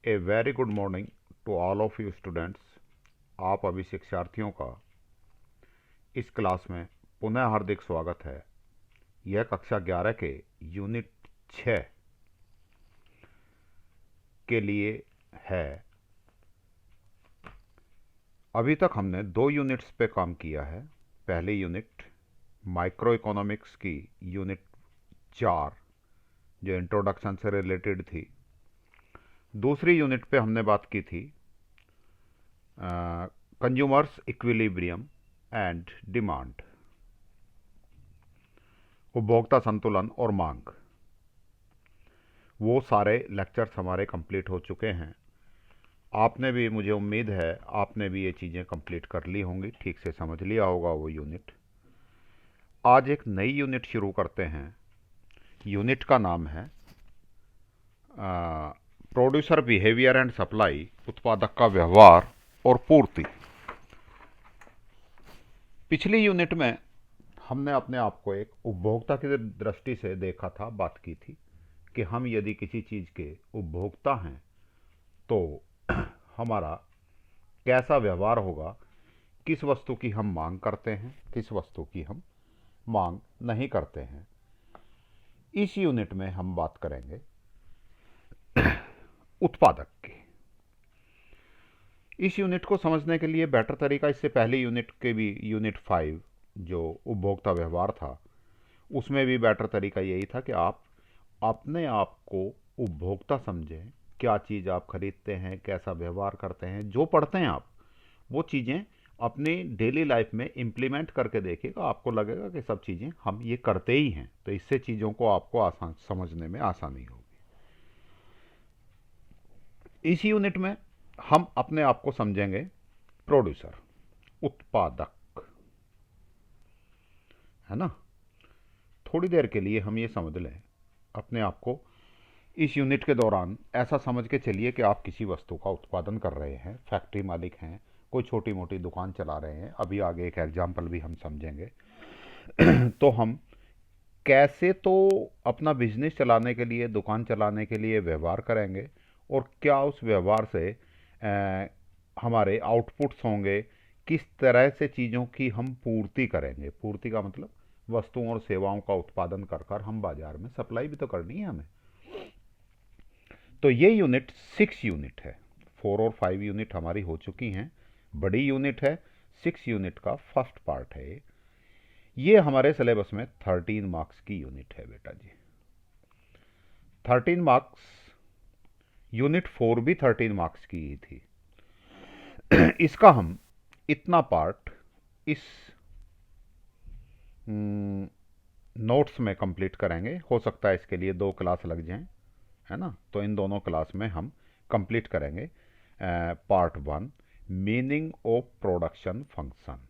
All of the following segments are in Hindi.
A very good morning to all of you students. आप अभी शिक्षार्थियों का इस क्लास में पुनः हार्दिक स्वागत है। यह कक्षा 11 के यूनिट 6 के लिए है। अभी तक हमने 2 यूनिट्स पे काम किया है। पहली यूनिट माइक्रो इकोनॉमिक्स की यूनिट 4 जो इंट्रोडक्शन से रिलेटेड थी। दूसरी यूनिट पे हमने बात की थी कंज्यूमर्स इक्विलिब्रियम एंड डिमांड, उपभोक्ता संतुलन और मांग। वो सारे लेक्चर्स हमारे कंप्लीट हो चुके हैं। आपने भी, मुझे उम्मीद है आपने भी ये चीज़ें कंप्लीट कर ली होंगी, ठीक से समझ लिया होगा वो यूनिट। आज एक नई यूनिट शुरू करते हैं। यूनिट का नाम है प्रोड्यूसर बिहेवियर एंड सप्लाई, उत्पादक का व्यवहार और पूर्ति। पिछली यूनिट में हमने अपने आप को एक उपभोक्ता की दृष्टि से देखा था, बात की थी कि हम यदि किसी चीज़ के उपभोक्ता हैं तो हमारा कैसा व्यवहार होगा, किस वस्तु की हम मांग करते हैं, किस वस्तु की हम मांग नहीं करते हैं। इस यूनिट में हम बात करेंगे उत्पादक की। इस यूनिट को समझने के लिए बेटर तरीका, इससे पहले यूनिट के भी यूनिट 5 जो उपभोक्ता व्यवहार था, उसमें भी बेटर तरीका यही था कि आप अपने आप को उपभोक्ता समझें। क्या चीज़ आप खरीदते हैं, कैसा व्यवहार करते हैं, जो पढ़ते हैं आप वो चीज़ें अपनी डेली लाइफ में इम्प्लीमेंट करके देखिएगा। आपको लगेगा कि सब चीज़ें हम ये करते ही हैं, तो इससे चीज़ों को आपको आसान समझने में आसानी होगी। इस यूनिट में हम अपने आप को समझेंगे प्रोड्यूसर, उत्पादक, है ना। थोड़ी देर के लिए हम ये समझ लें अपने आप को। इस यूनिट के दौरान ऐसा समझ के चलिए कि आप किसी वस्तु का उत्पादन कर रहे हैं, फैक्ट्री मालिक हैं, कोई छोटी मोटी दुकान चला रहे हैं। अभी आगे एक एग्जाम्पल भी हम समझेंगे। तो हम कैसे तो अपना बिजनेस चलाने के लिए, दुकान चलाने के लिए व्यवहार करेंगे, और क्या उस व्यवहार से हमारे आउटपुट्स होंगे, किस तरह से चीज़ों की हम पूर्ति करेंगे। पूर्ति का मतलब वस्तुओं और सेवाओं का उत्पादन कर कर हम बाजार में सप्लाई भी तो करनी है हमें। तो ये यूनिट 6 यूनिट है। 4 और 5 यूनिट हमारी हो चुकी हैं, बड़ी यूनिट है। 6 यूनिट का फर्स्ट पार्ट है ये। हमारे सिलेबस में 13 मार्क्स की यूनिट है बेटा जी। 13 मार्क्स। यूनिट 4 भी 13 मार्क्स की ही थी। इसका हम इतना पार्ट इस नोट्स में कंप्लीट करेंगे। हो सकता है इसके लिए 2 क्लास लग जाएं, है ना। तो इन दोनों क्लास में हम कंप्लीट करेंगे part 1, meaning of production function.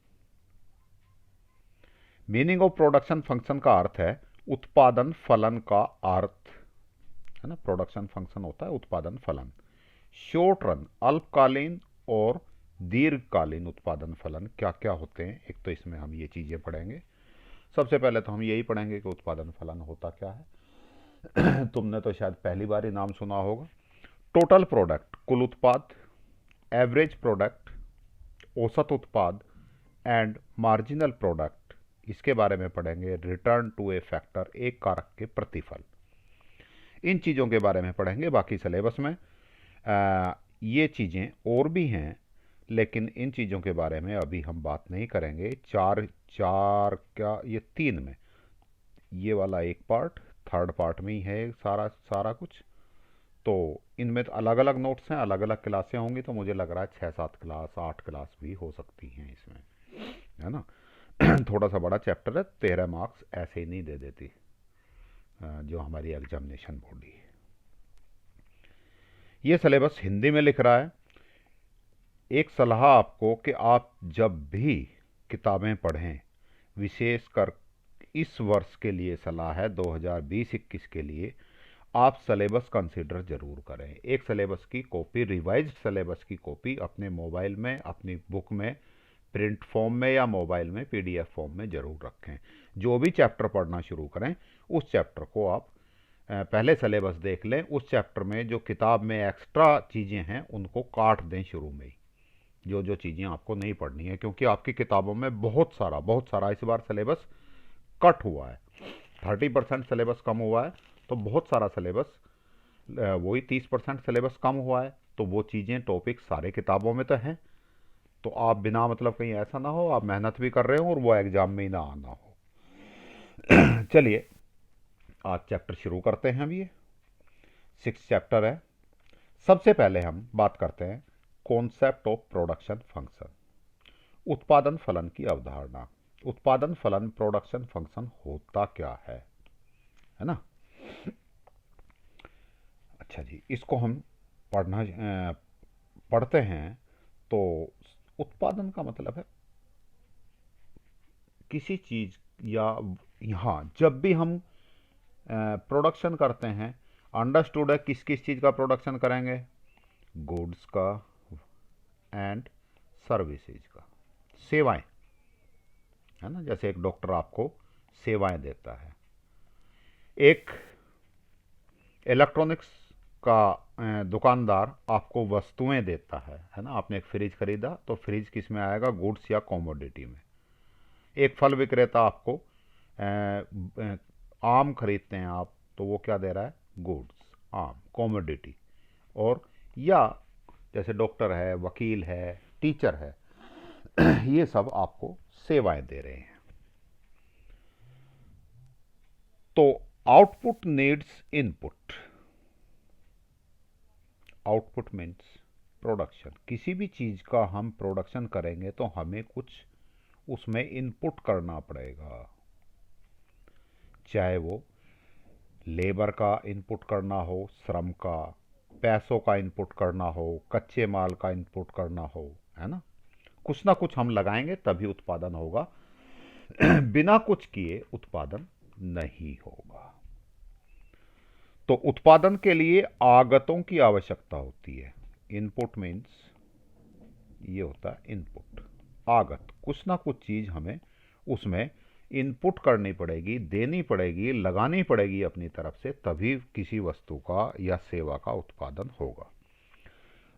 Meaning of production function का अर्थ है उत्पादन फलन का अर्थ, है ना। प्रोडक्शन फंक्शन होता है उत्पादन फलन। शॉर्ट रन, अल्पकालीन और दीर्घकालीन उत्पादन फलन क्या क्या होते हैं, एक तो इसमें हम ये चीज़ें पढ़ेंगे। सबसे पहले तो हम यही पढ़ेंगे कि उत्पादन फलन होता क्या है। तुमने तो शायद पहली बार ही नाम सुना होगा। टोटल प्रोडक्ट, कुल उत्पाद। एवरेज प्रोडक्ट, औसत उत्पाद। एंड मार्जिनल प्रोडक्ट, इसके बारे में पढ़ेंगे। रिटर्न टू ए फैक्टर, एक कारक के प्रतिफल। इन चीज़ों के बारे में पढ़ेंगे। बाकी सिलेबस में ये चीज़ें और भी हैं, लेकिन इन चीज़ों के बारे में अभी हम बात नहीं करेंगे। चार चार क्या, ये 3 में, ये वाला एक पार्ट, थर्ड पार्ट में ही है सारा सारा कुछ। तो इनमें तो अलग अलग नोट्स हैं, अलग अलग क्लासें होंगी, तो मुझे लग रहा है 6-7 क्लास, 8 क्लास भी हो सकती हैं इसमें, है ना। थोड़ा सा बड़ा चैप्टर है। 13 मार्क्स ऐसे ही नहीं दे देती जो हमारी एग्जामिनेशन बॉडी है। ये सिलेबस हिंदी में लिख रहा है। एक सलाह आपको कि आप जब भी किताबें पढ़ें, विशेषकर इस वर्ष के लिए सलाह है 2020-21 के लिए, आप सिलेबस कंसीडर जरूर करें। एक सिलेबस की कॉपी, रिवाइज्ड सिलेबस की कॉपी अपने मोबाइल में, अपनी बुक में, प्रिंट फॉर्म में या मोबाइल में पीडीएफ फॉर्म में ज़रूर रखें। जो भी चैप्टर पढ़ना शुरू करें उस चैप्टर को आप पहले सिलेबस देख लें, उस चैप्टर में जो किताब में एक्स्ट्रा चीज़ें हैं उनको काट दें शुरू में ही, जो जो चीज़ें आपको नहीं पढ़नी है, क्योंकि आपकी किताबों में बहुत सारा इस बार सिलेबस कट हुआ है। 30% सिलेबस कम हुआ है, तो बहुत सारा सिलेबस, वही 30% सिलेबस कम हुआ है, तो वो चीज़ें टॉपिक सारे किताबों में तो हैं। तो आप बिना मतलब कहीं ऐसा ना हो आप मेहनत भी कर रहे हो और वो एग्ज़ाम में ही ना आना हो। चलिए आज चैप्टर शुरू करते हैं। अब ये 6 चैप्टर है। सबसे पहले हम बात करते हैं कॉन्सेप्ट ऑफ प्रोडक्शन फंक्शन, उत्पादन फलन की अवधारणा। उत्पादन फलन प्रोडक्शन फंक्शन होता क्या है ना। अच्छा जी, इसको हम पढ़ते हैं। तो उत्पादन का मतलब है किसी चीज या, यहाँ जब भी हम प्रोडक्शन करते हैं, अंडरस्टूड है किस किस चीज का प्रोडक्शन करेंगे, गुड्स का एंड सर्विसेज का, सेवाएं, है ना। जैसे एक डॉक्टर आपको सेवाएं देता है, एक इलेक्ट्रॉनिक्स का दुकानदार आपको वस्तुएं देता है ना। आपने एक फ्रिज खरीदा तो फ्रिज किस में आएगा, गुड्स या कॉमोडिटी में। एक फल विक्रेता आपको आम खरीदते हैं आप, तो वो क्या दे रहा है, गुड्स, आम, कॉमोडिटी। और या जैसे डॉक्टर है, वकील है, टीचर है, ये सब आपको सेवाएं दे रहे हैं। तो output needs input, output means production. किसी भी चीज का हम प्रोडक्शन करेंगे तो हमें कुछ उसमें इनपुट करना पड़ेगा, चाहे वो लेबर का इनपुट करना हो, श्रम का, पैसों का इनपुट करना हो, कच्चे माल का इनपुट करना हो, है ना। कुछ ना कुछ हम लगाएंगे तभी उत्पादन होगा। बिना कुछ किए उत्पादन नहीं होगा। तो उत्पादन के लिए आगतों की आवश्यकता होती है। इनपुट मीन्स ये होता है इनपुट, आगत, कुछ ना कुछ चीज हमें उसमें इनपुट करनी पड़ेगी, देनी पड़ेगी, लगानी पड़ेगी अपनी तरफ से, तभी किसी वस्तु का या सेवा का उत्पादन होगा।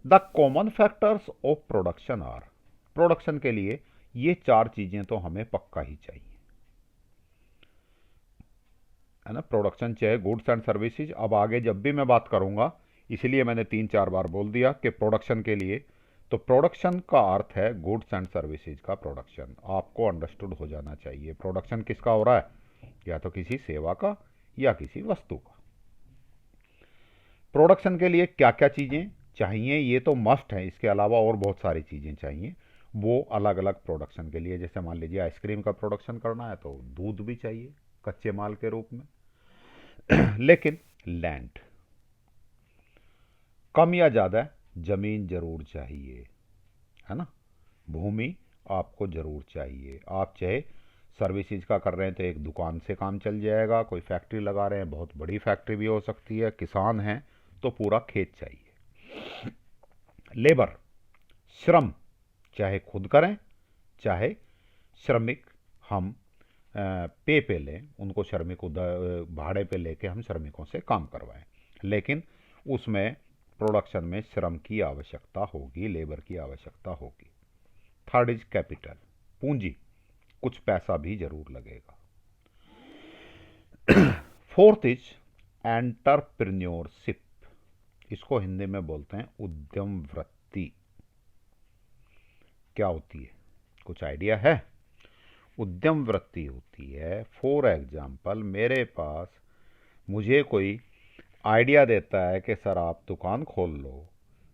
The common factors of production are, production के लिए ये 4 चीजें तो हमें पक्का ही चाहिए, है ना। प्रोडक्शन चाहे गुड्स एंड सर्विसेज, अब आगे जब भी मैं बात करूंगा इसलिए मैंने 3-4 बार बोल दिया कि प्रोडक्शन के लिए, तो प्रोडक्शन का अर्थ है गुड्स एंड सर्विसेज का प्रोडक्शन। आपको अंडरस्टूड हो जाना चाहिए प्रोडक्शन किसका हो रहा है, या तो किसी सेवा का या किसी वस्तु का। प्रोडक्शन के लिए क्या क्या चीजें चाहिए ये तो मस्ट है, इसके अलावा और बहुत सारी चीजें चाहिए, वो अलग अलग प्रोडक्शन के लिए। जैसे मान लीजिए आइसक्रीम का प्रोडक्शन करना है तो दूध भी चाहिए कच्चे माल के रूप में। लेकिन लैंड, कम या ज्यादा जमीन जरूर चाहिए, है ना। भूमि आपको जरूर चाहिए। आप चाहे सर्विसेज का कर रहे हैं तो एक दुकान से काम चल जाएगा, कोई फैक्ट्री लगा रहे हैं, बहुत बड़ी फैक्ट्री भी हो सकती है, किसान हैं तो पूरा खेत चाहिए। लेबर, श्रम, चाहे खुद करें चाहे श्रमिक हम पे लें, उनको श्रमिक भाड़े पे लेके हम श्रमिकों से काम करवाएं, लेकिन उसमें प्रोडक्शन में श्रम की आवश्यकता होगी, लेबर की आवश्यकता होगी। थर्ड इज कैपिटल, पूंजी, कुछ पैसा भी जरूर लगेगा। फोर्थ इज एंटरप्रेन्योरशिप, इसको हिंदी में बोलते हैं उद्यम वृत्ति। क्या होती है, कुछ आइडिया है। उद्यम वृत्ति होती है, फॉर एग्जाम्पल मेरे पास, मुझे कोई आइडिया देता है कि सर आप दुकान खोल लो,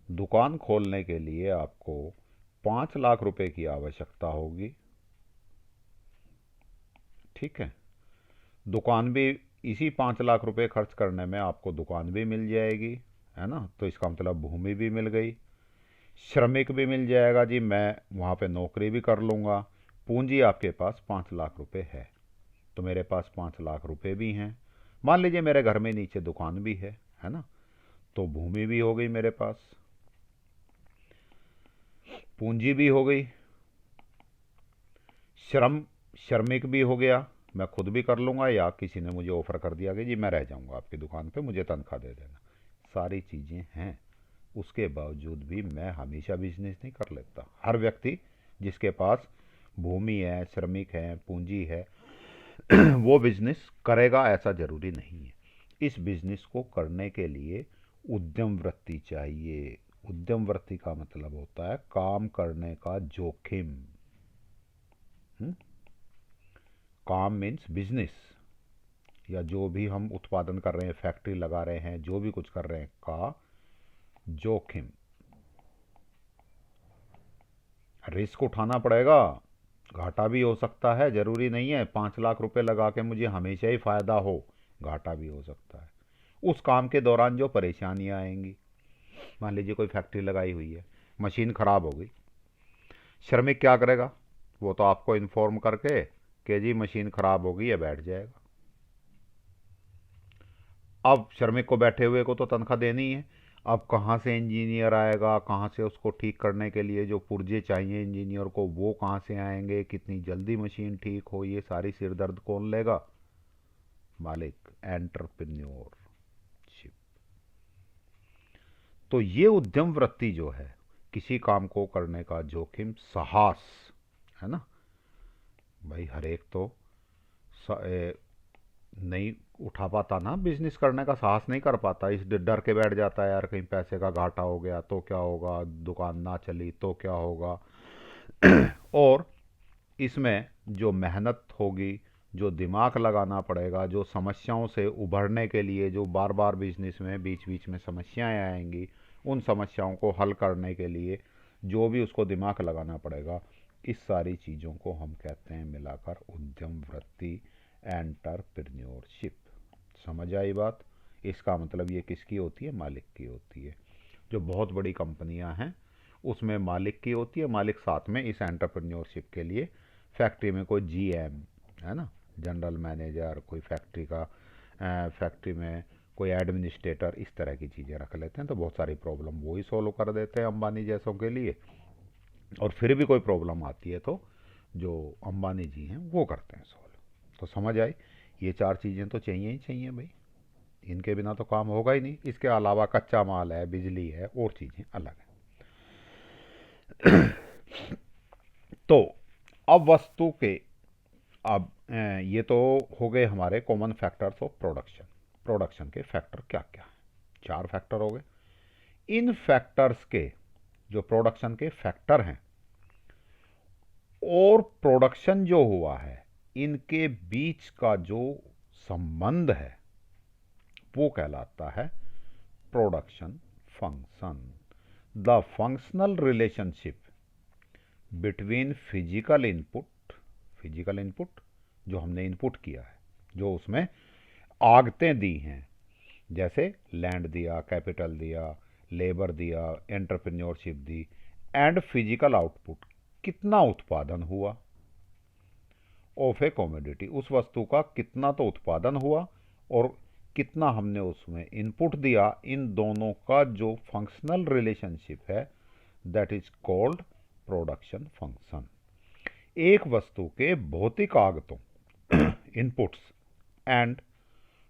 दुकान खोलने के लिए आपको 5 लाख रुपए की आवश्यकता होगी, ठीक है। दुकान भी, इसी 5 लाख रुपए खर्च करने में आपको दुकान भी मिल जाएगी, है ना। तो इसका मतलब भूमि भी मिल गई, श्रमिक भी मिल जाएगा जी, मैं वहाँ पे नौकरी भी कर लूँगा। पूंजी आपके पास 5 लाख रुपए है, तो मेरे पास 5 लाख रुपए भी हैं। मान लीजिए मेरे घर में नीचे दुकान भी है ना। तो भूमि भी हो गई मेरे पास, पूंजी भी हो गई, श्रमिक भी हो गया, मैं खुद भी कर लूँगा या किसी ने मुझे ऑफ़र कर दिया कि जी मैं रह जाऊँगा आपकी दुकान पे, मुझे तनख्वाह दे देना, सारी चीज़ें हैं। उसके बावजूद भी मैं हमेशा बिजनेस नहीं कर लेता। हर व्यक्ति जिसके पास भूमि है, श्रमिक हैं, पूंजी है, वो बिजनेस करेगा ऐसा ज़रूरी नहीं है। इस बिजनेस को करने के लिए उद्यम वृत्ति चाहिए। उद्यम वृत्ति का मतलब होता है काम करने का जोखिम। हुँ? काम मीन्स बिजनेस, या जो भी हम उत्पादन कर रहे हैं, फैक्ट्री लगा रहे हैं, जो भी कुछ कर रहे हैं, का जोखिम, रिस्क उठाना पड़ेगा। घाटा भी हो सकता है, ज़रूरी नहीं है 5 लाख रुपए लगा के मुझे हमेशा ही फ़ायदा हो, घाटा भी हो सकता है। उस काम के दौरान जो परेशानियां आएंगी, मान लीजिए कोई फैक्ट्री लगाई हुई है, मशीन ख़राब हो गई, श्रमिक क्या करेगा? वो तो आपको इन्फॉर्म करके कि जी मशीन ख़राब हो गई है, बैठ जाएगा। अब श्रमिक को बैठे हुए को तो तनख्वाह देनी है। अब कहाँ से इंजीनियर आएगा, कहाँ से उसको ठीक करने के लिए जो पुर्जे चाहिए इंजीनियर को, वो कहाँ से आएंगे, कितनी जल्दी मशीन ठीक हो, ये सारी सिरदर्द कौन लेगा? मालिक, एंटरप्रेन्योरशिप। तो ये उद्यम वृत्ति जो है, किसी काम को करने का जोखिम, साहस, है ना भाई। हर एक तो नहीं उठा पाता ना, बिजनेस करने का साहस नहीं कर पाता, इस डर के बैठ जाता है यार कहीं पैसे का घाटा हो गया तो क्या होगा, दुकान ना चली तो क्या होगा। और इसमें जो मेहनत होगी, जो दिमाग लगाना पड़ेगा, जो समस्याओं से उभरने के लिए, जो बार बार बिजनेस में बीच बीच में समस्याएं आएंगी, उन समस्याओं को हल करने के लिए जो भी उसको दिमाग लगाना पड़ेगा, इस सारी चीज़ों को हम कहते हैं मिलाकर उद्यम वृत्ति, एंटरप्रेन्योरशिप। समझ आई बात? इसका मतलब ये किसकी होती है? मालिक की होती है। जो बहुत बड़ी कंपनियां हैं उसमें मालिक की होती है, मालिक साथ में इस एंटरप्रेन्योरशिप के लिए फैक्ट्री में कोई जीएम, है ना, जनरल मैनेजर, कोई फैक्ट्री का फैक्ट्री में कोई एडमिनिस्ट्रेटर, इस तरह की चीज़ें रख लेते हैं, तो बहुत सारी प्रॉब्लम वो ही सॉल्व कर देते हैं अंबानी जैसों के लिए। और फिर भी कोई प्रॉब्लम आती है तो जो अंबानी जी हैं वो करते हैं सॉल्व। तो समझ आई, ये चार चीज़ें तो चाहिए ही चाहिए भाई, इनके बिना तो काम होगा ही नहीं। इसके अलावा कच्चा माल है, बिजली है, और चीज़ें अलग हैं। तो अब वस्तु के, अब ये तो हो गए हमारे common factors of production. Production के फैक्टर क्या क्या हैं? 4 फैक्टर हो गए। इन फैक्टर्स के, जो प्रोडक्शन के फैक्टर हैं और प्रोडक्शन जो हुआ है, इनके बीच का जो संबंध है वो कहलाता है production function. The functional relationship between physical input जो हमने इनपुट किया है, जो उसमें आगतें दी हैं, जैसे लैंड दिया, कैपिटल दिया, लेबर दिया, entrepreneurship the, and physical output, कितना उत्पादन हुआ ऑफ ए कॉमोडिटी, उस वस्तु का कितना तो उत्पादन हुआ और कितना हमने उसमें इनपुट दिया, इन दोनों का जो फंक्शनल रिलेशनशिप है, that is called production function. एक वस्तु के भौतिक आगतों इनपुट्स एंड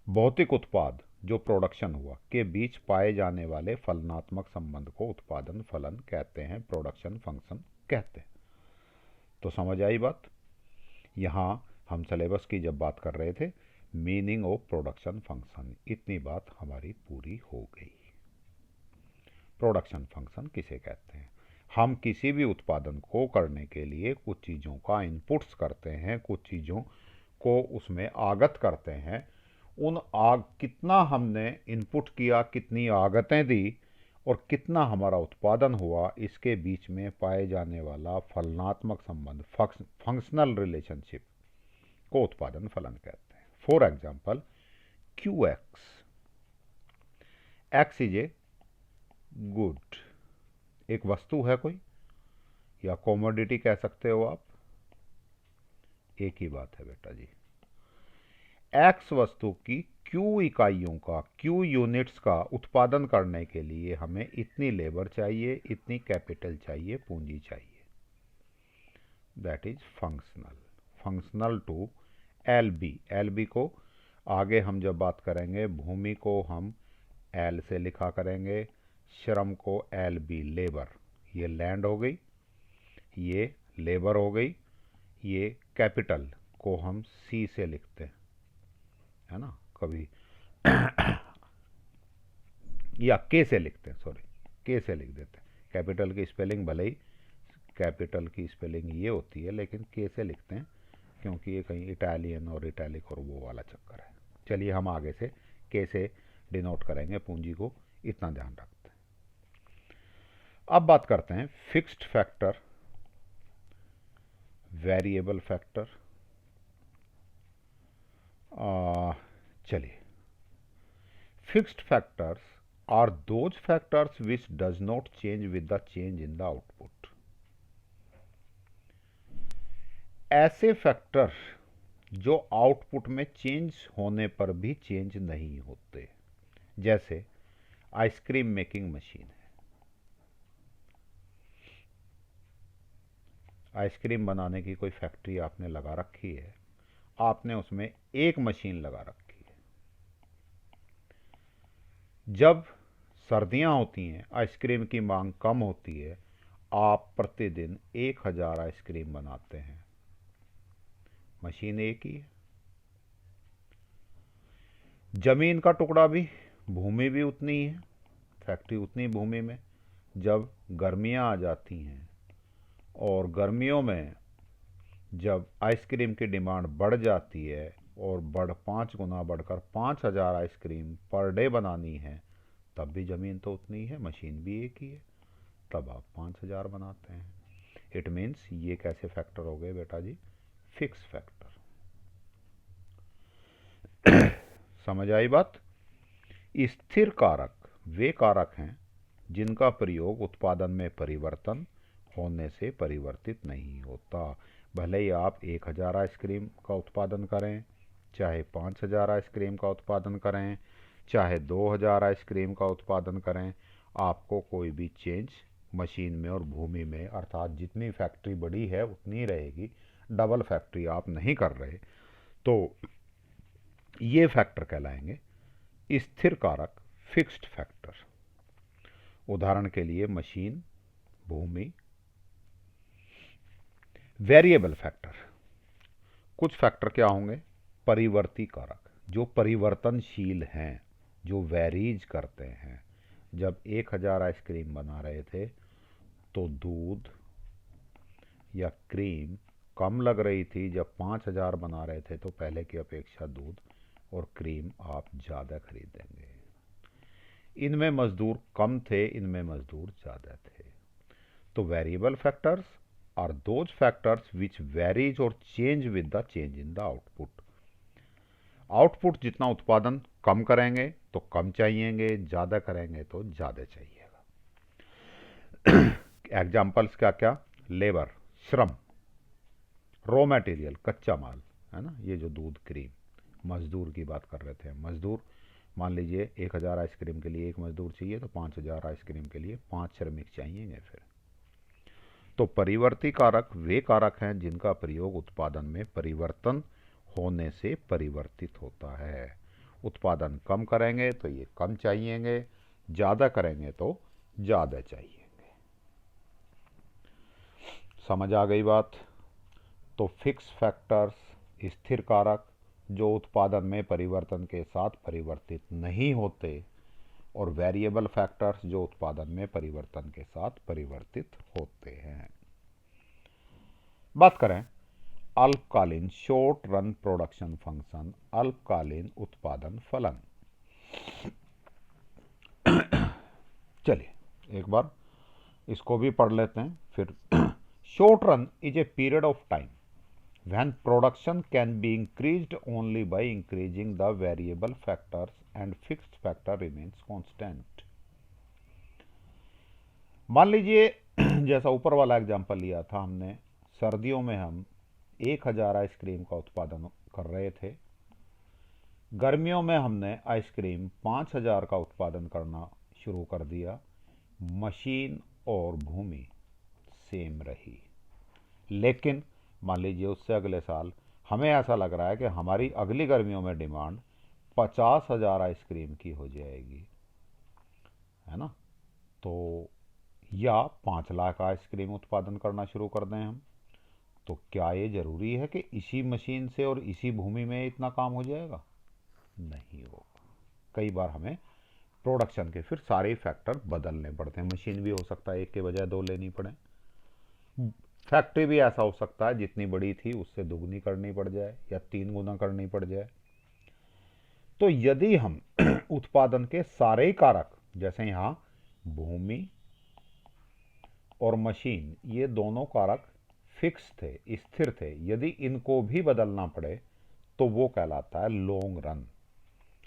भौतिक उत्पाद जो प्रोडक्शन हुआ के बीच पाए जाने वाले फलनात्मक संबंध को उत्पादन फलन कहते हैं, प्रोडक्शन फंक्शन कहते हैं। तो समझ आई बात? यहाँ हम सिलेबस की जब बात कर रहे थे, मीनिंग ऑफ प्रोडक्शन फंक्शन, इतनी बात हमारी पूरी हो गई। प्रोडक्शन फंक्शन किसे कहते हैं? हम किसी भी उत्पादन को करने के लिए कुछ चीज़ों का इनपुट्स करते हैं, कुछ चीज़ों को उसमें आगत करते हैं। उन कितना हमने इनपुट किया, कितनी आगतें दी और कितना हमारा उत्पादन हुआ, इसके बीच में पाए जाने वाला फलनात्मक संबंध, फंक्शनल रिलेशनशिप को उत्पादन फलन कहते हैं। For example, Q x is a good, एक वस्तु है कोई, या कॉमोडिटी कह सकते हो आप, एक ही बात है बेटा जी। एक्स वस्तु की क्यू इकाइयों का, क्यू यूनिट्स का उत्पादन करने के लिए हमें इतनी लेबर चाहिए, इतनी कैपिटल चाहिए, पूंजी चाहिए। That is functional to L B को आगे हम जब बात करेंगे भूमि को हम एल से लिखा करेंगे, श्रम को एल बी लेबर, ये लैंड हो गई, ये लेबर हो गई, ये कैपिटल को हम सी से लिखते हैं, है ना, कभी या के से लिखते हैं, सॉरी के से लिख देते हैं। कैपिटल की स्पेलिंग भले ही कैपिटल की स्पेलिंग ये होती है लेकिन के से लिखते हैं क्योंकि ये कहीं इटालियन और इटैलिक और वो वाला चक्कर है। चलिए हम आगे से के से डिनोट करेंगे पूंजी को, इतना ध्यान रखते हैं। अब बात करते हैं फिक्स्ड फैक्टर, वेरिएबल फैक्टर। चलिए, fixed factors are those factors which does not change with the change in the output. ऐसे फैक्टर जो आउटपुट में चेंज होने पर भी चेंज नहीं होते, जैसे आइसक्रीम मेकिंग मशीन है, आइसक्रीम बनाने की कोई फैक्ट्री आपने लगा रखी है, आपने उसमें एक मशीन लगा रखी है। जब सर्दियां होती हैं, आइसक्रीम की मांग कम होती है, आप प्रतिदिन 1000 आइसक्रीम बनाते हैं, मशीन एक ही है। जमीन का टुकड़ा भी, भूमि भी उतनी ही है, फैक्ट्री उतनी भूमि में। जब गर्मियां आ जाती हैं और गर्मियों में जब आइसक्रीम की डिमांड बढ़ जाती है और 5 गुना बढ़कर 5000 आइसक्रीम पर डे बनानी है, तब भी ज़मीन तो उतनी है, मशीन भी एक ही है, तब आप 5000 बनाते हैं। इट मीन्स ये कैसे फैक्टर हो गए बेटा जी? Fix factor. समझ आई बात? स्थिर कारक वे कारक हैं जिनका प्रयोग उत्पादन में परिवर्तन होने से परिवर्तित नहीं होता। भले ही आप 1000 आइसक्रीम का उत्पादन करें, चाहे 5000 आइसक्रीम का उत्पादन करें, चाहे 2000 आइसक्रीम का उत्पादन करें, आपको कोई भी चेंज मशीन में और भूमि में, अर्थात जितनी फैक्ट्री बड़ी है उतनी रहेगी, डबल फैक्ट्री आप नहीं कर रहे, तो ये फैक्टर कहलाएंगे स्थिर कारक, फिक्स्ड फैक्टर। उदाहरण के लिए मशीन, भूमि। वेरिएबल फैक्टर, कुछ फैक्टर क्या होंगे? परिवर्ती कारक, जो परिवर्तनशील हैं, जो वेरीज करते हैं। जब 1000 आइसक्रीम बना रहे थे तो दूध या क्रीम कम लग रही थी, जब 5000 बना रहे थे तो पहले की अपेक्षा दूध और क्रीम आप ज़्यादा खरीदेंगे। इनमें मजदूर कम थे, इनमें मजदूर ज़्यादा थे। तो variable factors are those factors which varies और change with the change in the output. Output जितना उत्पादन कम करेंगे तो कम चाहिएंगे, ज़्यादा करेंगे तो ज़्यादा चाहिएगा। एग्जाम्पल्स क्या क्या? लेबर, श्रम, रॉ मटेरियल, कच्चा माल, है ना, ये जो दूध, क्रीम। मजदूर की बात कर रहे थे, मजदूर मान लीजिए 1000 आइसक्रीम के लिए एक मजदूर चाहिए, तो 5000 आइसक्रीम के लिए 5 श्रमिक चाहिएंगे फिर। तो परिवर्ती कारक वे कारक हैं जिनका प्रयोग उत्पादन में परिवर्तन होने से परिवर्तित होता है। उत्पादन कम करेंगे तो ये कम चाहिएंगे, ज़्यादा करेंगे तो ज़्यादा चाहिएंगे। समझ आ गई बात? तो फिक्स फैक्टर्स, स्थिर कारक जो उत्पादन में परिवर्तन के साथ परिवर्तित नहीं होते, और वेरिएबल फैक्टर्स जो उत्पादन में परिवर्तन के साथ परिवर्तित होते हैं। बात करें अल्पकालीन, शॉर्ट रन प्रोडक्शन फंक्शन, अल्पकालीन उत्पादन फलन। चलिए एक बार इसको भी पढ़ लेते हैं फिर। Short run is a period of time when production can be increased only by increasing the variable factors and fixed factor remains constant। मान लीजिए जैसा ऊपर वाला एग्जांपल लिया था हमने, सर्दियों में हम 1000 आइसक्रीम का उत्पादन कर रहे थे, गर्मियों में हमने आइसक्रीम 5000 का उत्पादन करना शुरू कर दिया, मशीन और भूमि सेम रही। लेकिन मान लीजिए उससे अगले साल हमें ऐसा लग रहा है कि हमारी अगली गर्मियों में डिमांड 50,000 आइसक्रीम की हो जाएगी, है ना। तो या 5 लाख आइसक्रीम उत्पादन करना शुरू कर दें हम, तो क्या ये ज़रूरी है कि इसी मशीन से और इसी भूमि में इतना काम हो जाएगा? नहीं होगा। कई बार हमें प्रोडक्शन के फिर सारे फैक्टर बदलने पड़ते हैं। मशीन भी हो सकता है एक के बजाय 2 लेनी पड़े, फैक्ट्री भी ऐसा हो सकता है जितनी बड़ी थी उससे दुगनी करनी पड़ जाए या 3 गुना करनी पड़ जाए। तो यदि हम उत्पादन के सारे ही कारक, जैसे यहाँ भूमि और मशीन, ये दोनों कारक फिक्स थे, स्थिर थे, यदि इनको भी बदलना पड़े तो वो कहलाता है लॉन्ग रन।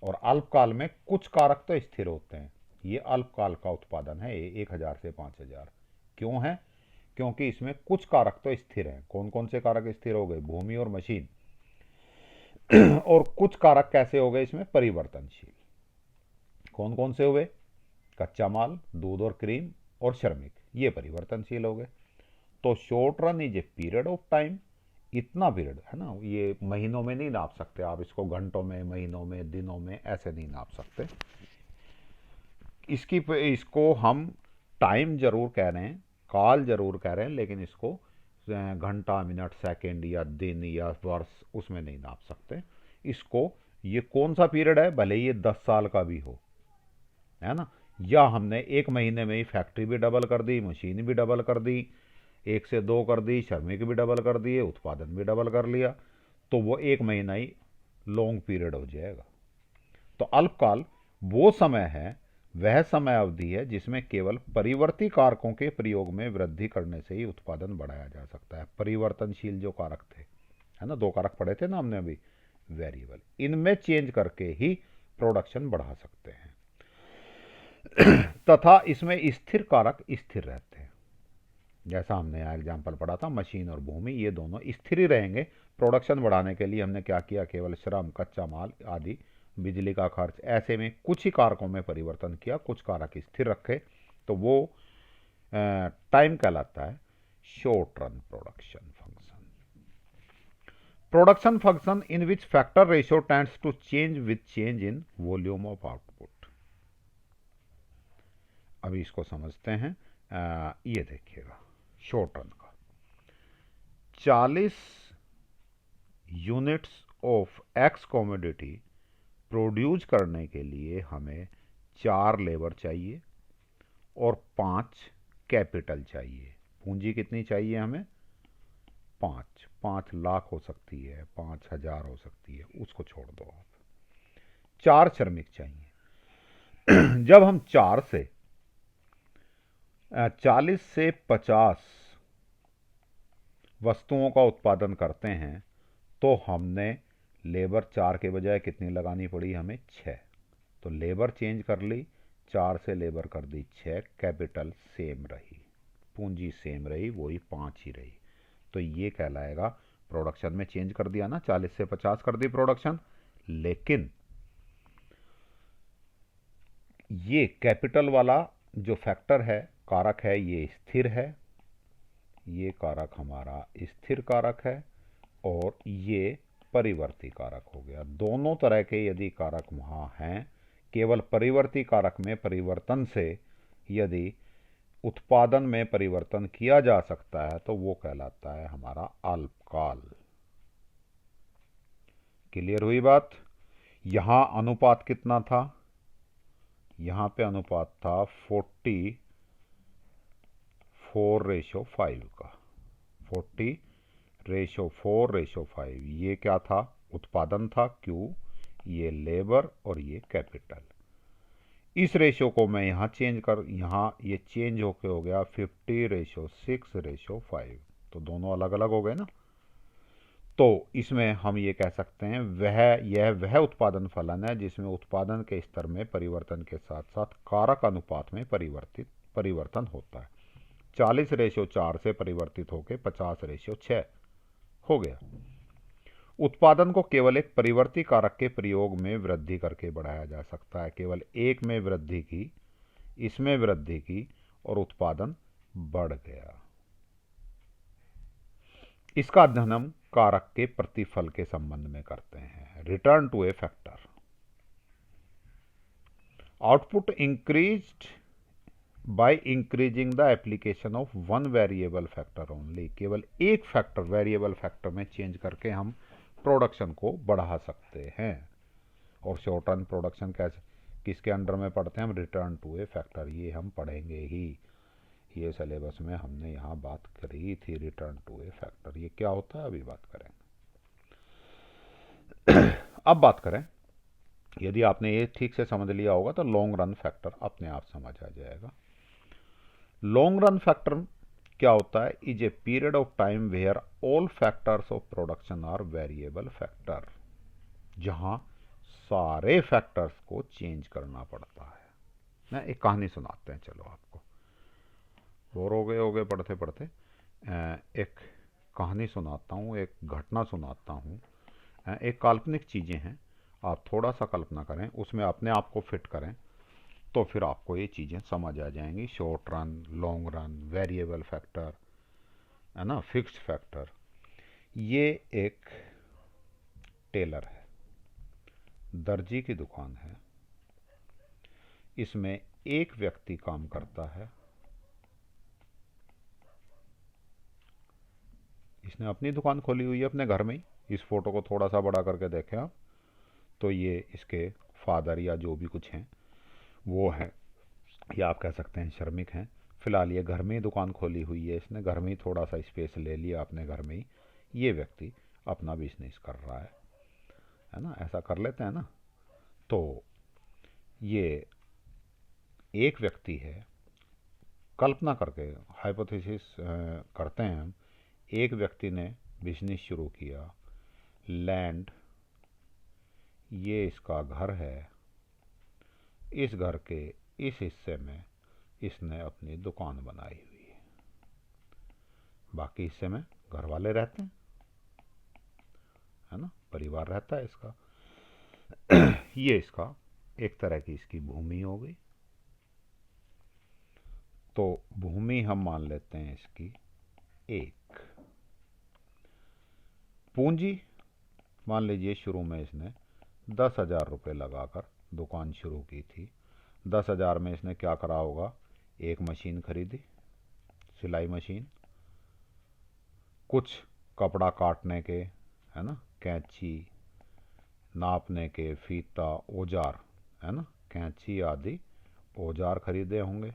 और अल्पकाल में कुछ कारक तो स्थिर होते हैं। ये अल्पकाल का उत्पादन है, 1,000 से 5,000। क्यों है? क्योंकि इसमें कुछ कारक तो स्थिर हैं। कौन कौन से कारक स्थिर हो गए? भूमि और मशीन। और कुछ कारक कैसे हो गए इसमें? परिवर्तनशील। कौन कौन से हुए? कच्चा माल, दूध और क्रीम और श्रमिक, ये परिवर्तनशील हो गए। तो short run is a period of time. इतना पीरियड है ना, ये महीनों में नहीं नाप सकते आप इसको, घंटों में, महीनों में, दिनों में ऐसे नहीं नाप सकते। इसको हम टाइम जरूर कह रहे हैं, काल जरूर कह रहे हैं, लेकिन इसको घंटा, मिनट, सेकंड या दिन या वर्ष उसमें नहीं नाप सकते इसको। ये कौन सा पीरियड है, भले ये 10 साल का भी हो, है ना। या हमने 1 महीने में ही फैक्ट्री भी डबल कर दी, मशीन भी डबल कर दी, 1 से 2 कर दी, श्रमिक भी डबल कर दिए, उत्पादन भी डबल कर लिया, तो वो 1 महीना ही लॉन्ग पीरियड हो जाएगा। तो अल्पकाल वो समय है, वह समय अवधि है जिसमें केवल परिवर्ती कारकों के प्रयोग में वृद्धि करने से ही उत्पादन बढ़ाया जा सकता है। परिवर्तनशील जो कारक थे, है ना, 2 कारक पढ़े थे ना हमने अभी, वेरिएबल, इनमें चेंज करके ही प्रोडक्शन बढ़ा सकते हैं। तथा इसमें स्थिर कारक स्थिर रहते हैं। जैसा हमने यहाँ एग्जाम्पल पढ़ा था, मशीन और भूमि ये दोनों स्थिर ही रहेंगे। प्रोडक्शन बढ़ाने के लिए हमने क्या किया? केवल श्रम, कच्चा माल आदि, बिजली का खर्च, ऐसे में कुछ ही कारकों में परिवर्तन किया, कुछ कारक स्थिर रखे, तो वो टाइम कहलाता है short run production function. Production function in which factor ratio tends to change with change in volume of output. अभी इसको समझते हैं। ये देखिएगा, शॉर्ट रन का 40 units of x commodity produce करने के लिए हमें 4 लेबर चाहिए और 5 कैपिटल चाहिए। पूंजी कितनी चाहिए हमें? 5 लाख हो सकती है, 5,000 हो सकती है, उसको छोड़ दो आप। 4 श्रमिक चाहिए। जब हम 40 से 50 वस्तुओं का उत्पादन करते हैं तो हमने लेबर 4 के बजाय कितनी लगानी पड़ी हमें? 6। तो लेबर चेंज कर ली, 4 से लेबर कर दी 6, कैपिटल सेम रही, पूंजी सेम रही, वही 5 ही रही। तो ये कहलाएगा प्रोडक्शन में चेंज कर दिया ना, 40 से 50 कर दी प्रोडक्शन, लेकिन ये कैपिटल वाला जो फैक्टर है, कारक है, ये स्थिर है। ये कारक हमारा स्थिर कारक है और ये परिवर्ती कारक हो गया। दोनों तरह के यदि कारक वहाँ हैं, केवल परिवर्ती कारक में परिवर्तन से यदि उत्पादन में परिवर्तन किया जा सकता है तो वो कहलाता है हमारा अल्पकाल। क्लियर हुई बात? यहाँ अनुपात कितना था? यहाँ पे अनुपात था 44:5 का, 40:4:5। ये क्या था? उत्पादन था, Q, ये लेबर और ये कैपिटल। इस रेशो को मैं यहाँ यहाँ ये चेंज होके हो गया 50:6:5। तो दोनों अलग अलग हो गए ना। तो इसमें हम ये कह सकते हैं यह वह उत्पादन फलन है जिसमें उत्पादन के स्तर में परिवर्तन के साथ साथ कारक अनुपात में परिवर्तन होता है। 40:4 से परिवर्तित होकर 50:6 हो गया। उत्पादन को केवल एक परिवर्ती कारक के प्रयोग में वृद्धि करके बढ़ाया जा सकता है। केवल एक में वृद्धि की, इसमें वृद्धि की और उत्पादन बढ़ गया। इसका अध्ययन हम कारक के प्रतिफल के संबंध में करते हैं। Return to a factor. Output increased by increasing the application of one variable factor only. केवल एक फैक्टर, वेरिएबल फैक्टर में चेंज करके हम प्रोडक्शन को बढ़ा सकते हैं। और शॉर्ट रन प्रोडक्शन कैसे, किसके अंडर में पढ़ते हैं हम? Return to a factor. ये हम पढ़ेंगे ही, ये सिलेबस में हमने यहाँ बात करी थी, रिटर्न टू ए फैक्टर। ये क्या होता है अभी बात करेंगे। अब बात करें, यदि आपने ये ठीक से समझ लिया होगा तो लॉन्ग रन फैक्टर अपने आप समझ आ जाएगा। लॉन्ग रन फैक्टर क्या होता है? Is a period of time where all factors of production are variable factor, जहां सारे फैक्टर्स को चेंज करना पड़ता है। ना, एक कहानी सुनाते हैं, चलो आपको। बोर हो गए पढ़ते पढ़ते। एक कहानी सुनाता हूँ, एक घटना सुनाता हूँ। एक काल्पनिक चीज़ें हैं, आप थोड़ा सा कल्पना करें, उसमें अपने आप को फिट करें, तो फिर आपको ये चीज़ें समझ आ जाएंगी। Short run, long run, variable factor, है ना, फिक्स्ड फैक्टर। ये एक टेलर है, दर्जी की दुकान है। इसमें एक व्यक्ति काम करता है। इसने अपनी दुकान खोली हुई है अपने घर में ही। इस फोटो को थोड़ा सा बड़ा करके देखें आप, तो ये इसके फादर या जो भी कुछ हैं वो हैं, या आप कह सकते हैं श्रमिक हैं। फिलहाल ये घर में ही दुकान खोली हुई है, इसने घर में ही थोड़ा सा स्पेस ले लिया अपने घर में ही। ये व्यक्ति अपना बिजनेस कर रहा है ना, ऐसा कर लेते हैं ना। तो ये एक व्यक्ति है, कल्पना करके हाइपोथेसिस करते हैं हम। एक व्यक्ति ने बिजनेस शुरू किया। लैंड, ये इसका घर है। इस घर के इस हिस्से में इसने अपनी दुकान बनाई हुई है। बाकी हिस्से में घर वाले रहते हैं, है ना, परिवार रहता है इसका। ये इसका एक तरह की इसकी भूमि हो गई। तो भूमि हम मान लेते हैं इसकी एक। पूंजी मान लीजिए शुरू में इसने 10,000 रुपये लगाकर दुकान शुरू की थी। 10,000 में इसने क्या करा होगा? एक मशीन खरीदी, सिलाई मशीन, कुछ कपड़ा काटने के, है ना, कैंची, नापने के फीता, औजार, है ना, कैंची आदि औजार खरीदे होंगे।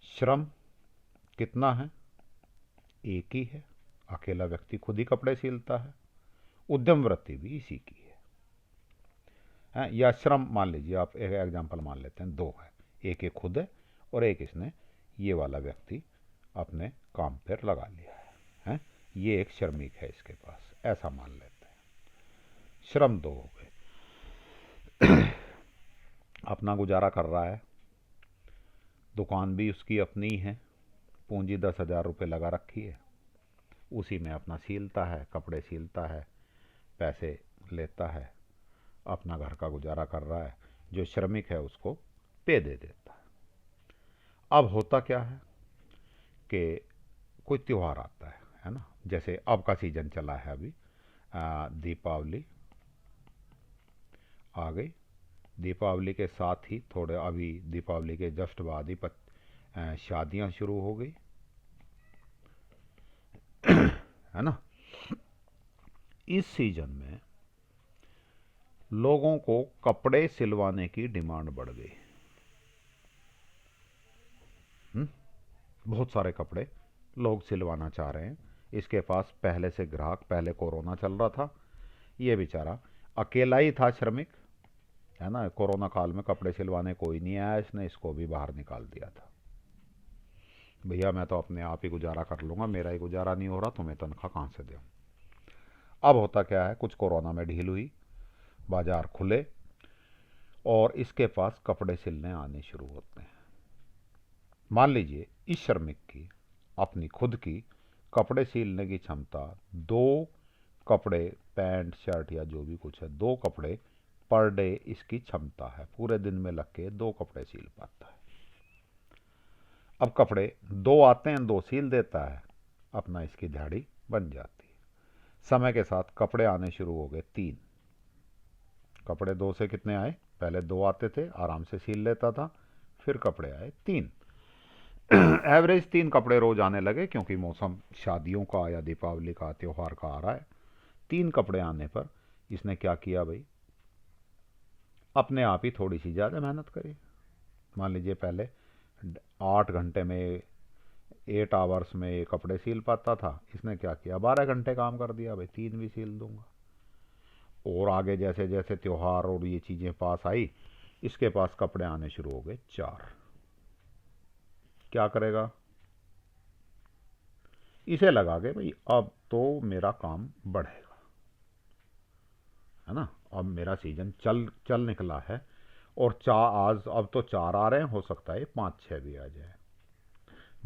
श्रम कितना है? एक ही है, अकेला व्यक्ति खुद ही कपड़े सिलता है। उद्यम वृत्ति भी इसी की है। या श्रम मान लीजिए आप, एक एग्जांपल मान लेते हैं, दो है, एक एक खुद है और एक इसने ये वाला व्यक्ति अपने काम पर लगा लिया है। ये एक श्रमिक है इसके पास, ऐसा मान लेते हैं। श्रम दो हो गए। अपना गुजारा कर रहा है, दुकान भी उसकी अपनी है, पूंजी 10,000 रुपये लगा रखी है, उसी में अपना सीलता है, कपड़े सीलता है, पैसे लेता है, अपना घर का गुजारा कर रहा है। जो श्रमिक है उसको पे दे देता है। अब होता क्या है कि कोई त्यौहार आता है ना, जैसे अब का सीजन चला है अभी, दीपावली आ गई। दीपावली के साथ ही थोड़े अभी दीपावली के जस्ट बाद ही शादियां शुरू हो गई, है ना। इस सीजन में लोगों को कपड़े सिलवाने की डिमांड बढ़ गई। बहुत सारे कपड़े लोग सिलवाना चाह रहे हैं। इसके पास पहले से ग्राहक, पहले कोरोना चल रहा था, ये बेचारा अकेला ही था श्रमिक, है ना। कोरोना काल में कपड़े सिलवाने कोई नहीं आया, इसने इसको भी बाहर निकाल दिया था। भैया मैं तो अपने आप ही गुजारा कर लूँगा, मेरा ही गुजारा नहीं हो रहा, तुम्हें तनख्वाह कहाँ से दूँ। अब होता क्या है, कुछ कोरोना में ढील हुई, बाजार खुले और इसके पास कपड़े सिलने आने शुरू होते हैं। मान लीजिए इस श्रमिक की अपनी खुद की कपड़े सिलने की क्षमता 2 कपड़े, पैंट शर्ट या जो भी कुछ है, 2 कपड़े पर डे इसकी क्षमता है। पूरे दिन में लग के 2 कपड़े सिल पाता है। अब कपड़े दो आते हैं, दो सील देता है, अपना इसकी दिहाड़ी बन जाती है। समय के साथ कपड़े आने शुरू हो गए 3। कपड़े 2 से कितने आए? पहले 2 आते थे, आराम से सील लेता था, फिर कपड़े आए 3। एवरेज 3 कपड़े रोज आने लगे, क्योंकि मौसम शादियों का या दीपावली का त्योहार का आ रहा है। 3 कपड़े आने पर इसने क्या किया भाई, अपने आप ही थोड़ी सी ज़्यादा मेहनत करी। मान लीजिए पहले 8 घंटे में, 8 आवर्स में ये कपड़े सील पाता था, इसने क्या किया, 12 घंटे काम कर दिया भाई, 3 भी सील दूंगा। और आगे जैसे जैसे त्योहार और ये चीज़ें पास आई, इसके पास कपड़े आने शुरू हो गए 4। क्या करेगा, इसे लगा के भाई अब तो मेरा काम बढ़ेगा, है ना, अब मेरा सीजन चल चल निकला है, और आज अब तो 4 आ रहे हैं, हो सकता है 5-6 भी आ जाए।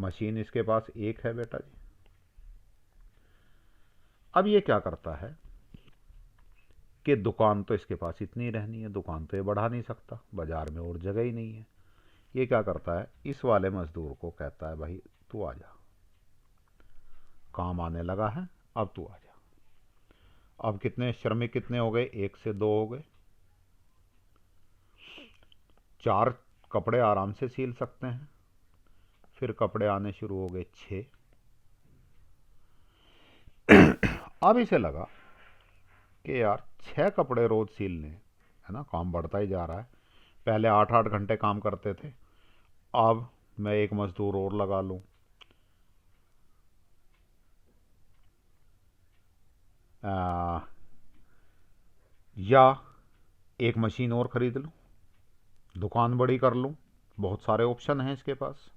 मशीन इसके पास 1 है बेटा जी। अब ये क्या करता है कि दुकान तो इसके पास इतनी रहनी है, दुकान तो ये बढ़ा नहीं सकता, बाजार में और जगह ही नहीं है। ये क्या करता है, इस वाले मजदूर को कहता है भाई तू आ जा, काम आने लगा है, अब तू आ जा। अब कितने श्रमिक कितने हो गए, 1 से 2 हो गए। 4 कपड़े आराम से सील सकते हैं। फिर कपड़े आने शुरू हो गए 6। अब इसे लगा कि यार 6 कपड़े रोज सीलने, है ना, काम बढ़ता ही जा रहा है। पहले 8-8 घंटे काम करते थे, अब मैं एक मजदूर और लगा लूं, या एक मशीन और खरीद लूं, दुकान बड़ी कर लूं। बहुत सारे ऑप्शन हैं इसके पास।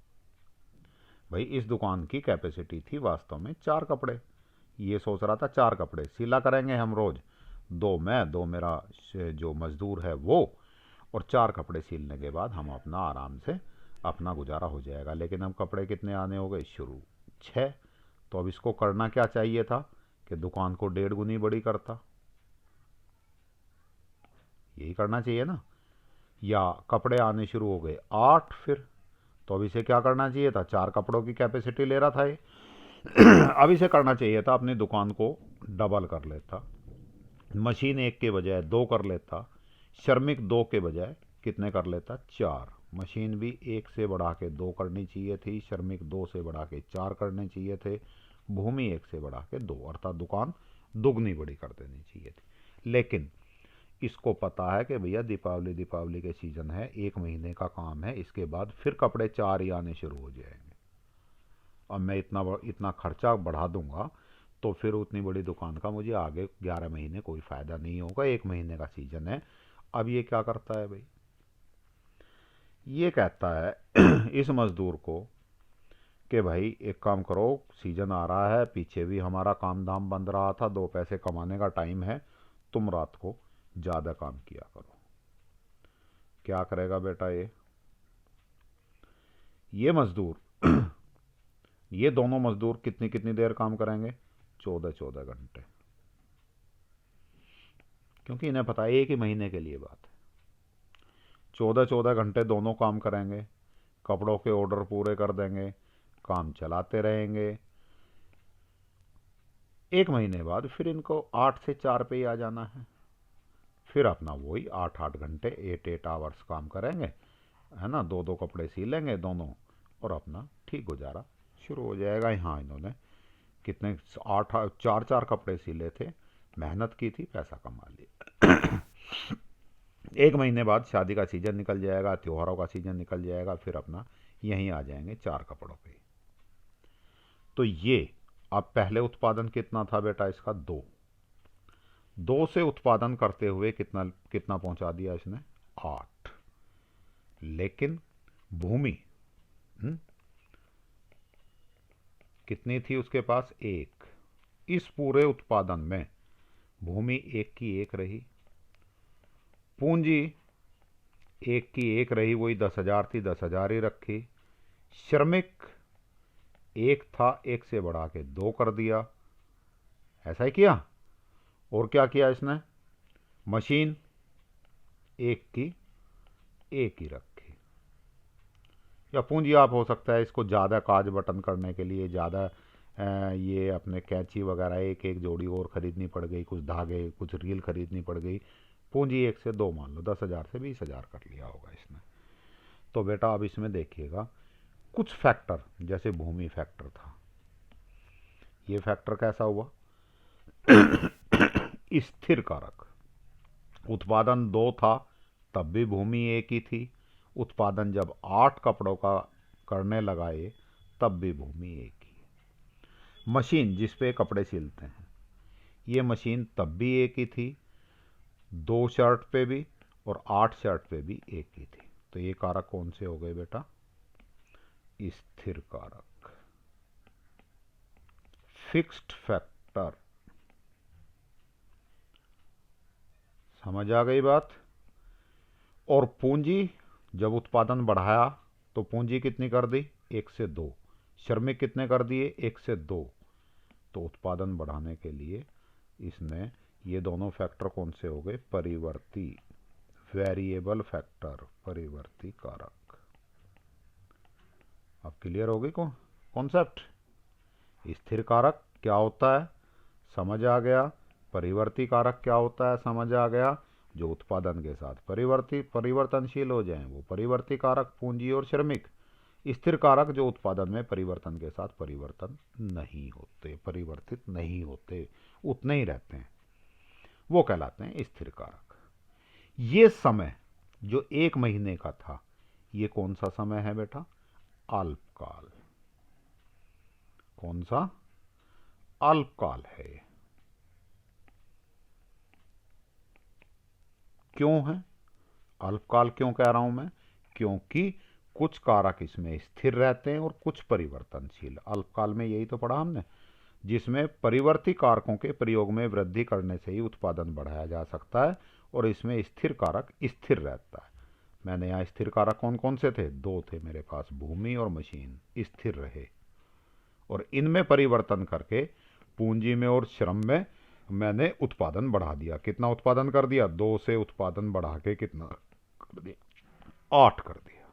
भाई इस दुकान की कैपेसिटी थी वास्तव में 4 कपड़े। ये सोच रहा था 4 कपड़े सिला करेंगे हम रोज, 2 मैं, 2 मेरा जो मजदूर है वो, और 4 कपड़े सीलने के बाद हम अपना आराम से अपना गुजारा हो जाएगा। लेकिन अब कपड़े कितने आने हो गए, शुरू 6। तो अब इसको करना क्या चाहिए था कि दुकान को 1.5 गुनी बड़ी करता, यही करना चाहिए ना। या कपड़े आने शुरू हो गए 8 फिर, तो अब इसे क्या करना चाहिए था, 4 कपड़ों की कैपेसिटी ले रहा था ये। अब इसे करना चाहिए था अपनी दुकान को डबल कर लेता, मशीन 1 के बजाय 2 कर लेता, श्रमिक 2 के बजाय कितने कर लेता, 4। मशीन भी 1 से बढ़ा के 2 करनी चाहिए थी, श्रमिक 2 से बढ़ा के 4 करने चाहिए थे, भूमि 1 से बढ़ा के 2, अर्थात दुकान दुगनी बड़ी कर देनी चाहिए थी। लेकिन इसको पता है कि भैया दीपावली दीपावली के सीजन है, 1 महीने का काम है, इसके बाद फिर कपड़े 4 ही आने शुरू हो जाएंगे। अब मैं इतना खर्चा बढ़ा दूंगा तो फिर उतनी बड़ी दुकान का मुझे आगे 11 महीने कोई फ़ायदा नहीं होगा, 1 महीने का सीजन है। अब ये क्या करता है भाई, ये कहता है इस मज़दूर को कि भाई एक काम करो, सीजन आ रहा है, पीछे भी हमारा काम धाम बंद रहा था, 2 पैसे कमाने का टाइम है, तुम रात को ज़्यादा काम किया करो। क्या करेगा बेटा ये मज़दूर ये दोनों मज़दूर कितनी कितनी देर काम करेंगे, 14-14 घंटे, क्योंकि इन्हें पता है 1 ही महीने के लिए बात है। 14-14 घंटे दोनों काम करेंगे, कपड़ों के ऑर्डर पूरे कर देंगे, काम चलाते रहेंगे। 1 महीने बाद फिर इनको 8 से 4 पे ही आ जाना है, फिर अपना वही 8-8 घंटे 8-8 आवर्स काम करेंगे, है ना, 2-2 कपड़े सीलेंगे दोनों, और अपना ठीक गुजारा शुरू हो जाएगा। यहाँ इन्होंने कितने 8 4-4 कपड़े सिले थे, मेहनत की थी, पैसा कमा लिया। 1 महीने बाद शादी का सीजन निकल जाएगा, त्योहारों का सीजन निकल जाएगा, फिर अपना यहीं आ जाएंगे 4 कपड़ों पे। तो ये अब पहले उत्पादन कितना था बेटा इसका, 2 से उत्पादन करते हुए कितना कितना पहुंचा दिया इसने, 8। लेकिन भूमि कितनी थी उसके पास, 1। इस पूरे उत्पादन में भूमि 1 की 1 रही, पूंजी 1 की 1 रही, वही 10,000 थी, 10,000 ही रखी। श्रमिक 1 था, 1 से बढ़ा के 2 कर दिया, ऐसा ही किया। और क्या किया इसने, मशीन 1 की 1 ही रखी। या पूंजी आप हो सकता है इसको ज़्यादा काज बटन करने के लिए ज़्यादा ये अपने कैंची वगैरह एक एक जोड़ी और ख़रीदनी पड़ गई, कुछ धागे कुछ रील खरीदनी पड़ गई। पूंजी 1 से 2 मान लो, 10,000 से 20,000 कर लिया होगा इसने। तो बेटा अब इसमें देखिएगा कुछ फैक्टर, जैसे भूमि फैक्टर था, ये फैक्टर कैसा हुआ? स्थिर कारक। उत्पादन 2 था तब भी भूमि 1 ही थी। उत्पादन जब 8 कपड़ों का करने लगा ये, तब भी भूमि 1 ही। मशीन जिस पे कपड़े सिलते हैं, ये मशीन तब भी 1 ही थी, 2 शर्ट पे भी और 8 शर्ट पे भी 1 ही थी। तो ये कारक कौन से हो गए बेटा? स्थिर कारक, फिक्स्ड फैक्टर। समझ आ गई बात? और पूंजी जब उत्पादन बढ़ाया तो पूंजी कितनी कर दी? 1 से 2। श्रमिक कितने कर दिए? 1 से 2। तो उत्पादन बढ़ाने के लिए इसने ये दोनों फैक्टर कौन से हो गए? परिवर्ती, वेरिएबल फैक्टर, परिवर्ती कारक। अब क्लियर हो गई कॉन्सेप्ट? स्थिर कारक क्या होता है, समझ आ गया। परिवर्ती कारक क्या होता है, समझ आ गया। जो उत्पादन के साथ परिवर्तनशील हो जाएं वो परिवर्ती कारक, पूंजी और श्रमिक। स्थिर कारक जो उत्पादन में परिवर्तन के साथ परिवर्तन नहीं होते, परिवर्तित नहीं होते, उतने ही रहते हैं, वो कहलाते हैं स्थिर कारक। ये समय जो 1 महीने का था, ये कौन सा समय है बेटा? अल्पकाल। कौन सा? अल्पकाल है। क्यों है अल्पकाल? क्यों कह रहा हूं मैं? क्योंकि कुछ कारक इसमें स्थिर रहते हैं और कुछ परिवर्तनशील। अल्पकाल में यही तो पढ़ा हमने, जिसमें परिवर्ती कारकों के प्रयोग में वृद्धि करने से ही उत्पादन बढ़ाया जा सकता है, और इसमें स्थिर कारक स्थिर रहता है। मैंने यहाँ स्थिर कारक कौन कौन से थे? 2 थे मेरे पास, भूमि और मशीन, स्थिर रहे। और इनमें परिवर्तन करके पूंजी में और श्रम में मैंने उत्पादन बढ़ा दिया। कितना उत्पादन कर दिया? 2 से उत्पादन बढ़ा के कितना कर दिया? 8 कर दिया।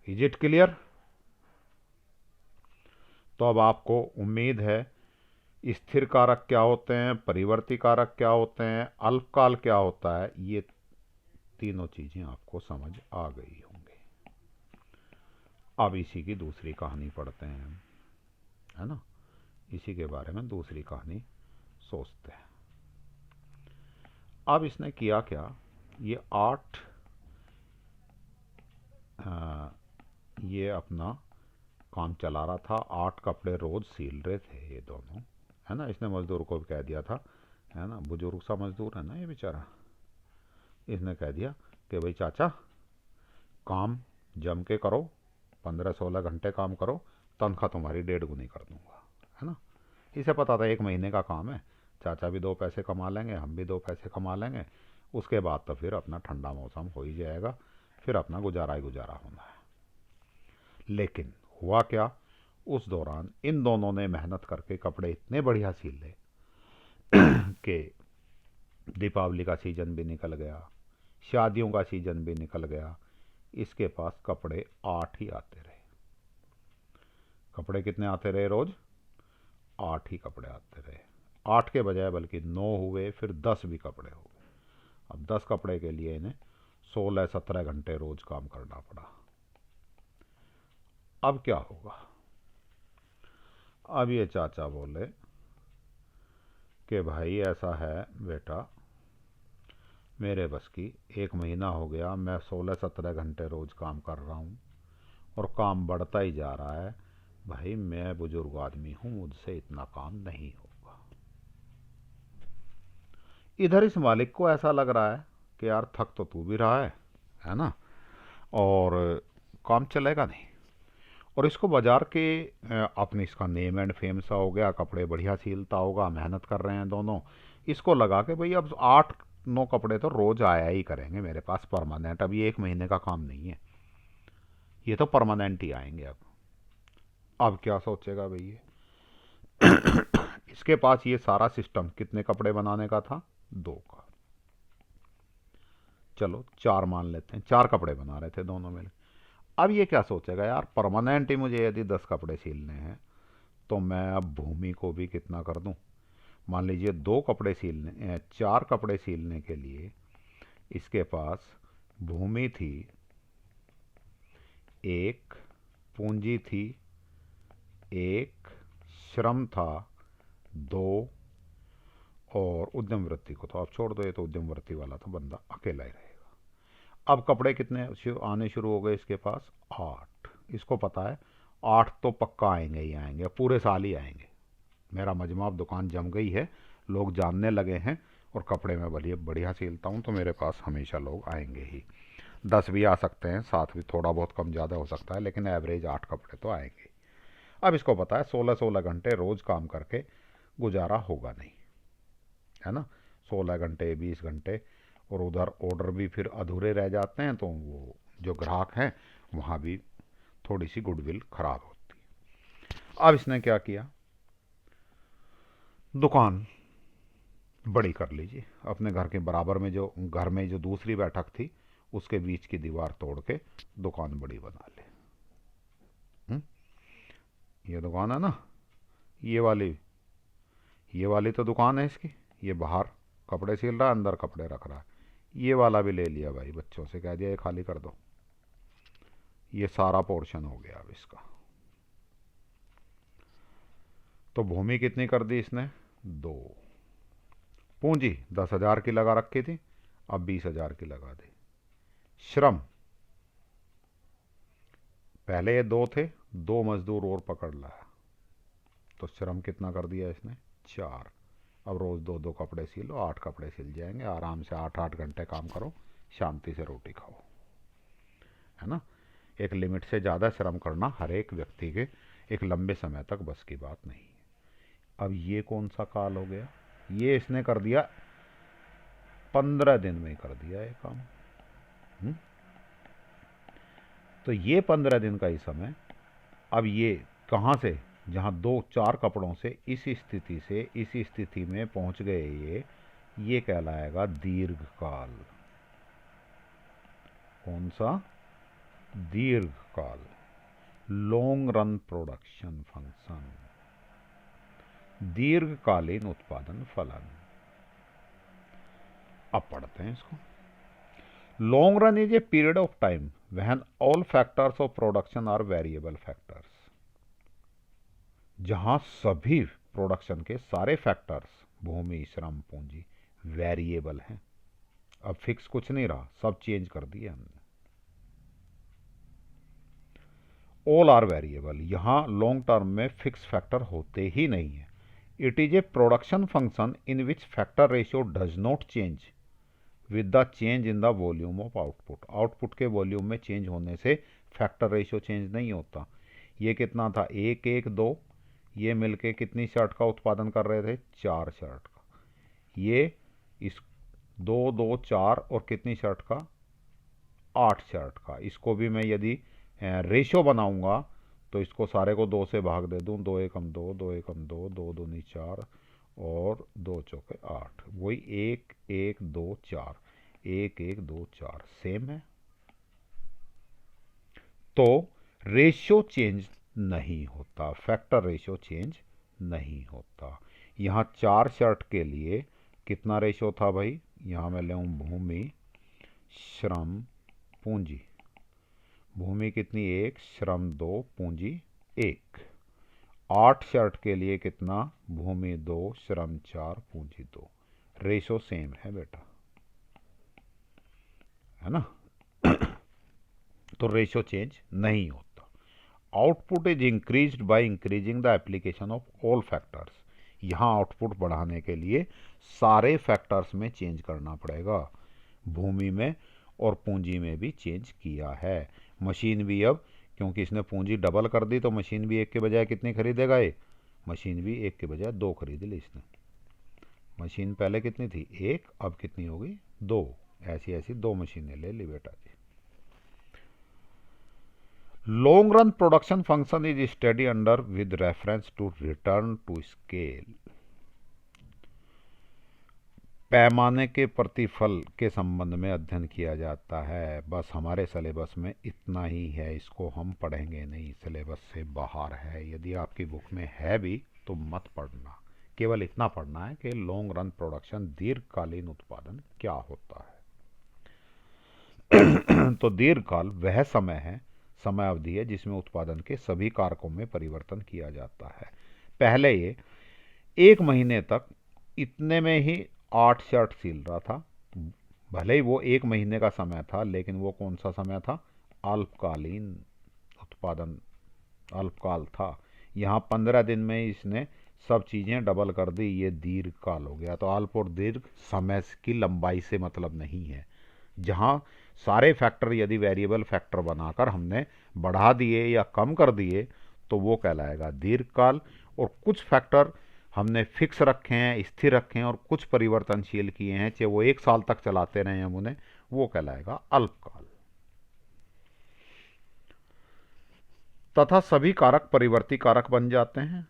Is it clear? तो अब आपको उम्मीद है स्थिर कारक क्या होते हैं, परिवर्ती कारक क्या होते हैं, अल्पकाल क्या होता है, ये तीनों चीजें आपको समझ आ गई होंगी। अब इसी की दूसरी कहानी पढ़ते हैं, है ना? इसी के बारे में दूसरी कहानी सोचते हैं। अब इसने किया क्या? ये 8 ये अपना काम चला रहा था, 8 कपड़े रोज सील रहे थे ये दोनों, है ना? इसने मजदूर को भी कह दिया था, है ना? बुजुर्ग सा मजदूर है ना ये बेचारा। इसने कह दिया कि भाई चाचा, काम जम के करो, 15-16 घंटे काम करो, तनख्वाह तुम्हारी 1.5 गुनी कर दूंगा, है ना? इसे पता था 1 महीने का काम है, चाचा भी 2 पैसे कमा लेंगे, हम भी 2 पैसे कमा लेंगे, उसके बाद तो फिर अपना ठंडा मौसम हो ही जाएगा, फिर अपना गुजारा ही गुजारा होना है। लेकिन हुआ क्या? उस दौरान इन दोनों ने मेहनत करके कपड़े इतने बढ़िया सीले कि दीपावली का सीजन भी निकल गया, शादियों का सीजन भी निकल गया, इसके पास कपड़े 8 ही आते रहे। कपड़े कितने आते रहे रोज? 8 ही कपड़े आते रहे। 8 के बजाय बल्कि 9 हुए, फिर 10 भी कपड़े हो गए। अब 10 कपड़े के लिए इन्हें 16-17 घंटे रोज काम करना पड़ा। अब क्या होगा? अब ये चाचा बोले कि भाई ऐसा है बेटा, मेरे बस की 1 महीना हो गया, मैं 16-17 घंटे रोज काम कर रहा हूँ और काम बढ़ता ही जा रहा है। भाई मैं बुजुर्ग आदमी हूँ, मुझसे इतना काम नहीं होगा। इधर इस मालिक को ऐसा लग रहा है कि यार थक तो तू भी रहा है ना, और काम चलेगा नहीं। और इसको बाजार के अपने इसका नेम एंड फेम सा हो गया, कपड़े बढ़िया सीलता होगा, मेहनत कर रहे हैं दोनों। इसको लगा कि भाई अब 8-9 कपड़े तो रोज आया ही करेंगे मेरे पास परमानेंट, अब ये 1 महीने का काम नहीं है, ये तो परमानेंट ही आएंगे। अब क्या सोचेगा भाई ये? इसके पास ये सारा सिस्टम कितने कपड़े बनाने का था? 2 का। चलो 4 मान लेते हैं, 4 कपड़े बना रहे थे दोनों मिल। अब ये क्या सोचेगा, यार परमानेंट ही मुझे यदि 10 कपड़े सिलने हैं तो मैं अब भूमि को भी कितना कर दूं। मान लीजिए 4 कपड़े सिलने के लिए इसके पास भूमि थी 1, पूंजी थी 1, श्रम था 2 और उद्यम वृत्ति को तो आप छोड़ दो, ये तो उद्यम वृत्ति वाला था, बंदा अकेला ही रहेगा। अब कपड़े कितने आने शुरू हो गए इसके पास, 8। इसको पता है 8 तो पक्का आएंगे ही आएंगे, पूरे साल ही आएंगे। मेरा मजमा अब दुकान जम गई है, लोग जानने लगे हैं और कपड़े में बढ़िया सिलता हूँ तो मेरे पास हमेशा लोग आएंगे ही। 10 भी आ सकते हैं, 7 भी, थोड़ा बहुत कम ज़्यादा हो सकता है, लेकिन एवरेज 8 कपड़े तो आएंगे। अब इसको पता है 16-16 घंटे रोज़ काम करके गुजारा होगा नहीं, है ना। 16 घंटे 20 घंटे और उधर ऑर्डर भी फिर अधूरे रह जाते हैं, तो वो जो ग्राहक हैं वहाँ भी थोड़ी सी गुडविल खराब होती है। अब इसने क्या किया, दुकान बड़ी कर लीजिए, अपने घर के बराबर में जो दूसरी बैठक थी उसके बीच की दीवार तोड़ के दुकान बड़ी बना ले। ये दुकान है ना, ये वाली तो दुकान है इसकी, ये बाहर कपड़े सिल रहा है, अंदर कपड़े रख रहा है। ये वाला भी ले लिया भाई, बच्चों से कह दिया ये खाली कर दो, ये सारा पोर्शन हो गया अब इसका। तो भूमि कितनी कर दी इसने, 2। पूंजी 10,000 की लगा रखी थी, अब 20,000 की लगा दी। श्रम पहले ये 2 थे, 2 मजदूर और पकड़ लाया, तो श्रम कितना कर दिया इसने, 4। अब रोज़ 2-2 कपड़े सिलो, 8 कपड़े सिल जाएंगे आराम से। 8-8 घंटे काम करो, शांति से रोटी खाओ, है ना। एक लिमिट से ज़्यादा श्रम करना हर एक व्यक्ति के एक लंबे समय तक बस की बात नहीं है। अब ये कौन सा काल हो गया, ये इसने कर दिया 15 दिन में ही कर दिया ये काम। तो ये 15 दिन का ही समय, अब ये कहाँ से, जहाँ 2-4 कपड़ों से इस स्थिति से इस स्थिति में पहुंच गए, ये कहलाएगा दीर्घकाल। कौन सा, दीर्घकाल, लॉन्ग रन प्रोडक्शन फंक्शन, दीर्घकालीन उत्पादन फलन। अब पढ़ते हैं इसको। Long run is a period of time when all factors of production are variable factors, जहां सभी प्रोडक्शन के सारे फैक्टर्स, भूमि श्रम पूंजी, वेरिएबल हैं। अब फिक्स कुछ नहीं रहा, सब चेंज कर दिए हमने। ऑल आर वेरिएबल, यहां लॉन्ग टर्म में फिक्स फैक्टर होते ही नहीं है। It is a production function in which factor ratio does not change with the change in the volume of output. Output के वॉल्यूम में चेंज होने से फैक्टर रेशियो चेंज नहीं होता। ये कितना था, 1-1-2, ये मिलके कितनी शर्ट का उत्पादन कर रहे थे, 4 शर्ट का। ये इस 2-2-4 और कितनी शर्ट का, 8 शर्ट का। इसको भी मैं यदि रेशियो बनाऊंगा तो इसको सारे को 2 से भाग दे दूं, 2-1-2, 2-1-2, 2-2-4 और 2-4-8, वही 1-1-2-4, 1-1-2-4 सेम है। तो रेशियो चेंज नहीं होता, फैक्टर रेशियो चेंज नहीं होता। यहाँ 4 शर्ट के लिए कितना रेशियो था भाई, यहाँ मैं लेऊँ भूमि श्रम पूंजी, भूमि कितनी 1, श्रम 2, पूंजी 1। 8 शर्ट के लिए कितना, भूमि 2, श्रम 4, पूंजी 2। रेशो सेम है बेटा, है ना। तो रेशो चेंज नहीं होता। Output is increased by increasing the application of all factors. यहाँ आउटपुट बढ़ाने के लिए सारे फैक्टर्स में चेंज करना पड़ेगा। भूमि में और पूंजी में भी चेंज किया है। मशीन भी अब, क्योंकि इसने पूंजी डबल कर दी तो मशीन भी 1 के बजाय कितनी खरीदेगा, ये मशीन भी 1 के बजाय 2 खरीद ली इसने। मशीन पहले कितनी थी, 1, अब कितनी हो गई, 2। ऐसी ऐसी 2 मशीनें ले ली बेटा जी। Long run production function is study under with reference to return to scale. पैमाने के प्रतिफल के संबंध में अध्ययन किया जाता है। बस हमारे सिलेबस में इतना ही है, इसको हम पढ़ेंगे नहीं, सिलेबस से बाहर है। यदि आपकी बुक में है भी तो मत पढ़ना, केवल इतना पढ़ना है कि लॉन्ग रन प्रोडक्शन, दीर्घकालीन उत्पादन क्या होता है। तो दीर्घकाल वह समय है, समय अवधि है जिसमें उत्पादन के सभी कारकों में परिवर्तन किया जाता है। पहले ये 1 महीने तक इतने में ही 8 शर्ट सिल रहा था। भले ही वो 1 महीने का समय था, लेकिन वो कौन सा समय था? अल्पकालीन उत्पादन, अल्पकाल था। यहाँ 15 दिन में इसने सब चीज़ें डबल कर दी, ये दीर्घकाल हो गया। तो अल्प और दीर्घ समय की लंबाई से मतलब नहीं है। जहाँ सारे फैक्टर यदि वेरिएबल फैक्टर बनाकर हमने बढ़ा दिए या कम कर दिए तो वो कहलाएगा दीर्घकाल, और कुछ फैक्टर हमने फिक्स रखे हैं, स्थिर रखे हैं, और कुछ परिवर्तनशील किए हैं, चाहे वो 1 साल तक चलाते रहे हम उन्हें, वो कहलाएगा अल्पकाल। तथा सभी कारक परिवर्ती कारक बन जाते हैं।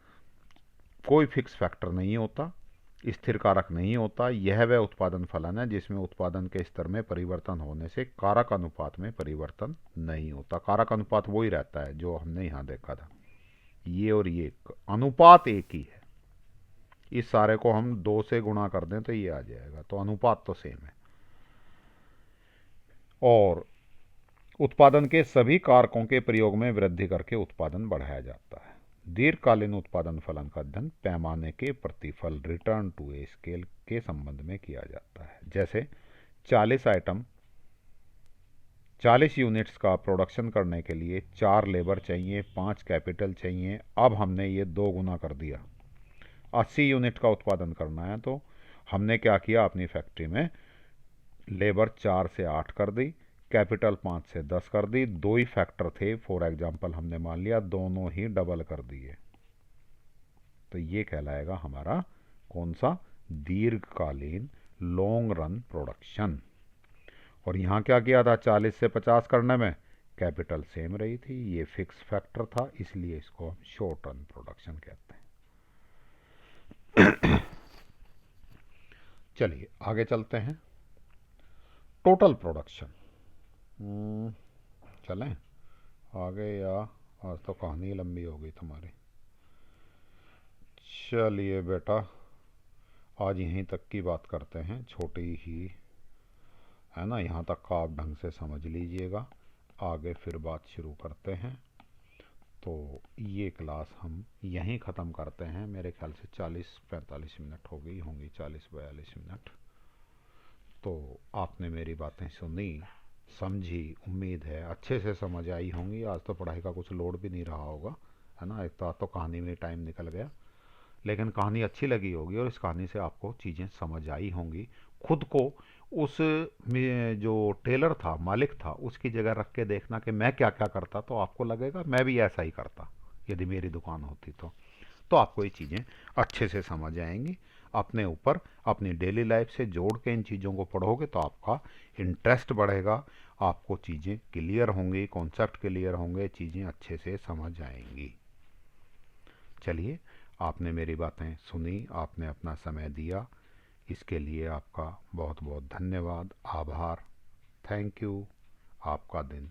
कोई फिक्स फैक्टर नहीं होता, स्थिर कारक नहीं होता। यह वह उत्पादन फलन है जिसमें उत्पादन के स्तर में परिवर्तन होने से कारक अनुपात में परिवर्तन नहीं होता। कारक अनुपात वो ही रहता है जो हमने यहाँ देखा था, ये और ये अनुपात एक ही है। इस सारे को हम 2 से गुणा कर दें तो ये आ जाएगा, तो अनुपात तो सेम है। और उत्पादन के सभी कारकों के प्रयोग में वृद्धि करके उत्पादन बढ़ाया जाता है। दीर्घकालीन उत्पादन फलन का अध्ययन पैमाने के प्रतिफल, रिटर्न टू ए स्केल के संबंध में किया जाता है। जैसे 40 यूनिट्स का प्रोडक्शन करने के लिए 4 लेबर चाहिए, 5 कैपिटल चाहिए। अब हमने ये 2 गुना कर दिया। 80 यूनिट का उत्पादन करना है तो हमने क्या किया, अपनी फैक्ट्री में लेबर 4 से 8 कर दी, कैपिटल 5 से 10 कर दी। 2 ही फैक्टर थे, फॉर एग्जाम्पल हमने मान लिया, दोनों ही डबल कर दिए। तो ये कहलाएगा हमारा कौन सा? दीर्घकालीन, लॉन्ग रन प्रोडक्शन। और यहाँ क्या किया था, 40 से 50 करने में कैपिटल सेम रही थी, ये फिक्स फैक्टर था, इसलिए इसको हम शॉर्ट रन प्रोडक्शन कहते हैं। चलिए आगे चलते हैं। Total production. चलें आगे, या आज तो कहानी लंबी हो गई तुम्हारी। चलिए बेटा, आज यहीं तक की बात करते हैं, छोटी ही है ना, यहाँ तक का आप ढंग से समझ लीजिएगा। आगे फिर बात शुरू करते हैं। तो ये क्लास हम यहीं ख़त्म करते हैं। मेरे ख्याल से 40-45 मिनट हो गई होंगी, 40-42 मिनट। तो आपने मेरी बातें सुनी, समझी, उम्मीद है अच्छे से समझ आई होंगी। आज तो पढ़ाई का कुछ लोड भी नहीं रहा होगा, है ना। एक तो कहानी में टाइम निकल गया, लेकिन कहानी अच्छी लगी होगी और इस कहानी से आपको चीज़ें समझ आई होंगी। खुद को उस में जो टेलर था, मालिक था, उसकी जगह रख के देखना कि मैं क्या क्या करता, तो आपको लगेगा मैं भी ऐसा ही करता यदि मेरी दुकान होती तो आपको ये चीज़ें अच्छे से समझ आएंगी। अपने ऊपर, अपनी डेली लाइफ से जोड़ के इन चीज़ों को पढ़ोगे तो आपका इंटरेस्ट बढ़ेगा, आपको चीज़ें क्लियर होंगी, कॉन्सेप्ट क्लियर होंगे, चीज़ें अच्छे से समझ आएंगी। चलिए, आपने मेरी बातें सुनी, आपने अपना समय दिया, इसके लिए आपका बहुत बहुत धन्यवाद, आभार। Thank you. आपका दिन